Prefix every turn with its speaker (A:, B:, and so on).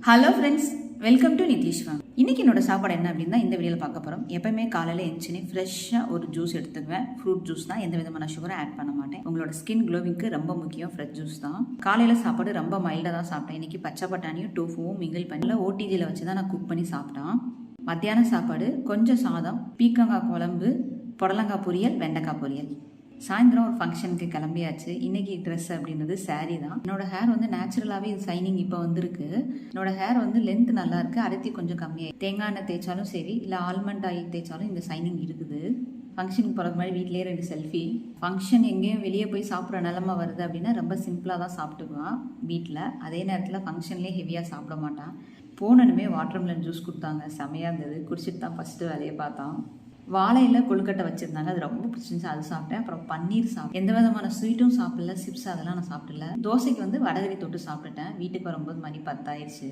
A: Hello friends, welcome to நிதிஷ்வாங். இன்னைக்கு என்னோட சாப்பாடு என்ன அப்படின்னா இந்த வீடியோவில் பார்க்க போகிறோம். எப்பவுமே காலையில் எழுந்துச்சுன்னு ஃப்ரெஷ்ஷாக ஒரு ஜூஸ் எடுத்துக்குவேன். ஃப்ரூட் ஜூஸ் தான், எந்த விதமான சுகரும் ஆட் பண்ண மாட்டேன். உங்களோட ஸ்கின் க்ளோவிங்க்கு ரொம்ப முக்கியம் ஃப்ரெஷ் ஜூஸ் தான். காலையில் சாப்பாடு ரொம்ப மைல்டாக தான் சாப்பிட்டேன். இன்னைக்கு பச்சை பட்டாணியும் டோஃபுவும் மிங்கிள் பண்ணி ஓடிஜியில் வச்சு தான் நான் குக் பண்ணி சாப்பிட்டேன். மத்தியான சாப்பாடு கொஞ்சம் சாதம், பீக்கங்காய் குழம்பு, புடலங்காய் பொரியல், வெண்டைக்காய் பொரியல். சாயந்தரம் ஒரு ஃபங்க்ஷனுக்கு கிளம்பியாச்சு. இன்னைக்கு ட்ரெஸ் அப்படின்றது சாரீ தான். என்னோட ஹேர் வந்து நேச்சுரலாகவே இது சைனிங் இப்போ வந்திருக்கு. என்னோட ஹேர் வந்து லென்த் நல்லா இருக்கு, அடர்த்தி கொஞ்சம் கம்மியாகி தேங்காய் எண்ணெய் தேய்ச்சாலும் சரி, இல்லை ஆல்மண்ட் ஆயில் தேய்ச்சாலும் இந்த சைனிங் இருக்குது. ஃபங்க்ஷனுக்கு போகிறதுக்கு மாதிரி வீட்டிலேயே 2 செல்ஃபி. ஃபங்க்ஷன் எங்கேயும் வெளியே போய் சாப்பிட்ற நிலமை வருது அப்படின்னா ரொம்ப சிம்பிளாக தான் சாப்பிட்டுக்குவான் வீட்டில். அதே நேரத்தில் ஃபங்க்ஷன்லேயே ஹெவியாக சாப்பிட மாட்டான். போனனுமே வாட்டர்மெலன் ஜூஸ் கொடுத்தாங்க, செமையாக இருந்தது. குடிச்சிட்டு தான் ஃபஸ்ட்டு வேலையை பார்த்தான். வாழையில கொழுக்கட்டை வச்சிருந்தாங்க, அது ரொம்ப பிடிச்சிருந்துச்சு, அது சாப்பிட்டேன். அப்புறம் பன்னீர் சாப்பிட்டேன். எந்த விதமான ஸ்வீட்டும் சாப்பிடல, சிப்ஸ் அதெல்லாம் நான் சாப்பிடல. தோசைக்கு வந்து வடகரி தொட்டு சாப்பிட்டுட்டேன். வீட்டுக்கு வரும்போது மணி 10 ஆயிடுச்சு.